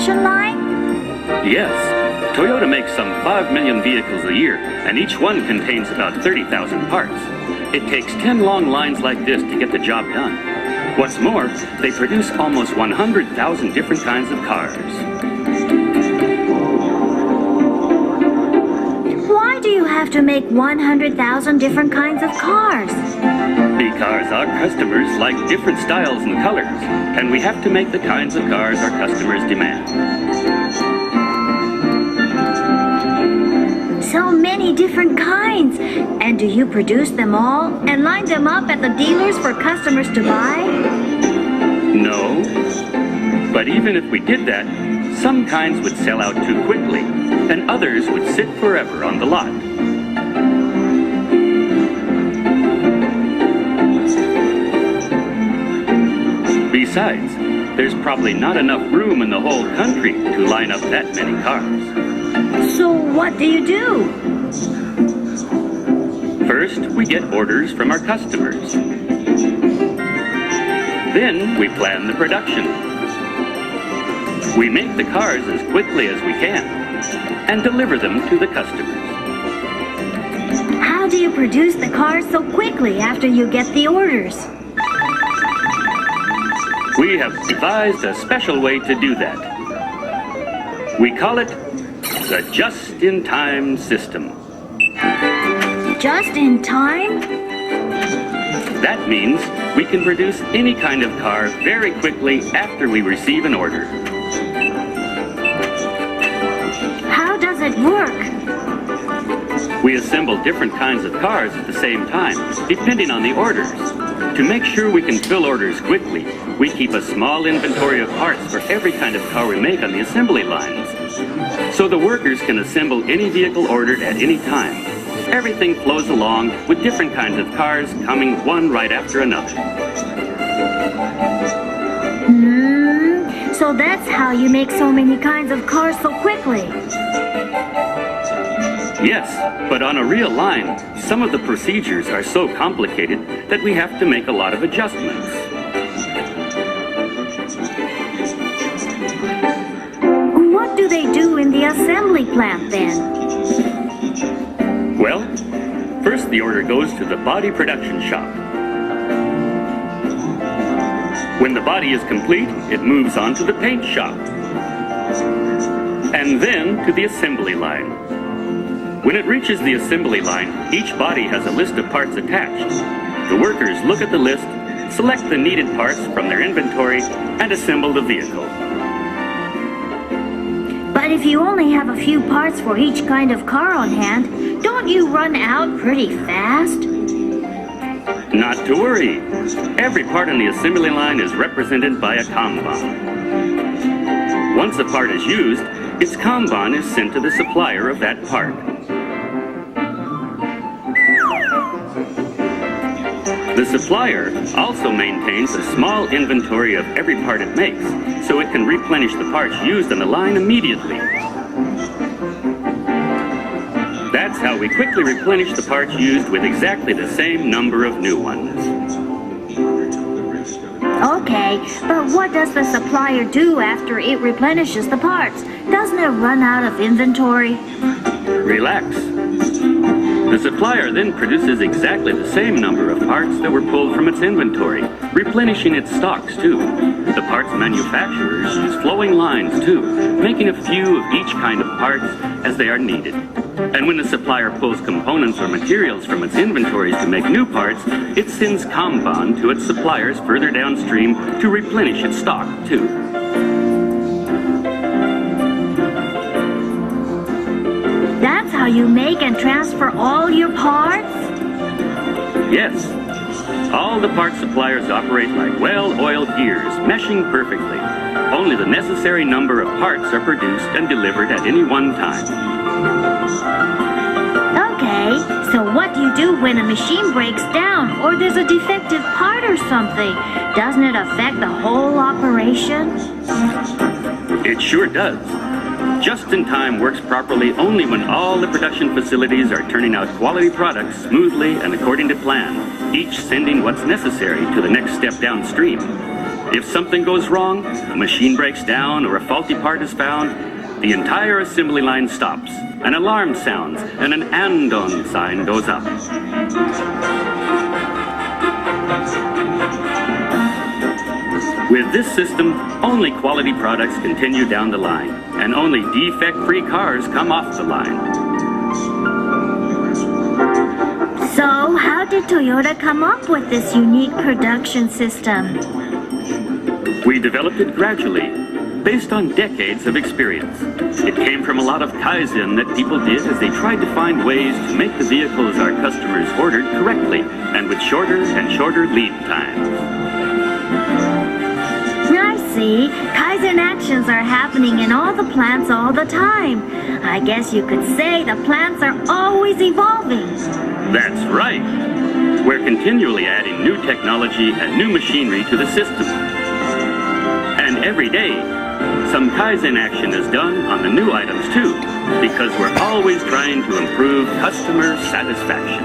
production line? Yes. Toyota makes some 5 million vehicles a year, and each one contains about 30,000 parts. It takes 10 long lines like this to get the job done. What's more, they produce almost 100,000 different kinds of cars. Why do you have to make 100,000 different kinds of cars? Because our customers like different styles and colors, and we have to make the kinds of cars our customers demand. So many different kinds. And do you produce them all and line them up at the dealers for customers to buy? No. But even if we did that, some kinds would sell out too quickly, and others would sit forever on the lot. Besides, there's probably not enough room in the whole country to line up that many cars. So what do you do? First, we get orders from our customers. Then we plan the production. We make the cars as quickly as we can and deliver them to the customers. How do you produce the cars so quickly after you get the orders? We have devised a special way to do that. We call it the just-in-time system. Just in time? That means we can produce any kind of car very quickly after we receive an order. How does it work? We assemble different kinds of cars at the same time, depending on the orders. To make sure we can fill orders quickly, we keep a small inventory of parts for every kind of car we make on the assembly lines. So the workers can assemble any vehicle ordered at any time. Everything flows along with different kinds of cars coming one right after another. So that's how you make so many kinds of cars so quickly. Yes, but on a real line, some of the procedures are so complicated that we have to make a lot of adjustments. What do they do in the assembly plant then? Well, first the order goes to the body production shop. When the body is complete, it moves on to the paint shop. And then to the assembly line. When it reaches the assembly line, each body has a list of parts attached. The workers look at the list, select the needed parts from their inventory, and assemble the vehicle. But if you only have a few parts for each kind of car on hand, don't you run out pretty fast? Not to worry. Every part on the assembly line is represented by a Kanban. Once a part is used, its Kanban is sent to the supplier of that part. The supplier also maintains a small inventory of every part it makes, so it can replenish the parts used on the line immediately. That's how we quickly replenish the parts used with exactly the same number of new ones. Okay, but what does the supplier do after it replenishes the parts? Doesn't it run out of inventory? Relax. The supplier then produces exactly the same number of parts that were pulled from its inventory, replenishing its stocks too. The parts manufacturers use flowing lines too, making a few of each kind of parts as they are needed. And when the supplier pulls components or materials from its inventories to make new parts, it sends Kanban to its suppliers further downstream to replenish its stock too. That's how you make and transfer all your parts? Yes. All the part suppliers operate like well-oiled gears, meshing perfectly. Only the necessary number of parts are produced and delivered at any one time. Okay, so what do you do when a machine breaks down or there's a defective part or something? Doesn't it affect the whole operation? It sure does. Just-in-time works properly only when all the production facilities are turning out quality products smoothly and according to plan, each sending what's necessary to the next step downstream. If something goes wrong, a machine breaks down or a faulty part is found, the entire assembly line stops, an alarm sounds, and an "and-on" sign goes up. With this system, only quality products continue down the line, and only defect-free cars come off the line. So, how did Toyota come up with this unique production system? We developed it gradually, based on decades of experience. It came from a lot of Kaizen that people did as they tried to find ways to make the vehicles our customers ordered correctly and with shorter and shorter lead times. I see. Kaizen actions are happening in all the plants all the time. I guess you could say the plants are always evolving. That's right. We're continually adding new technology and new machinery to the system. And every day, some Kaizen action is done on the new items too, because we're always trying to improve customer satisfaction.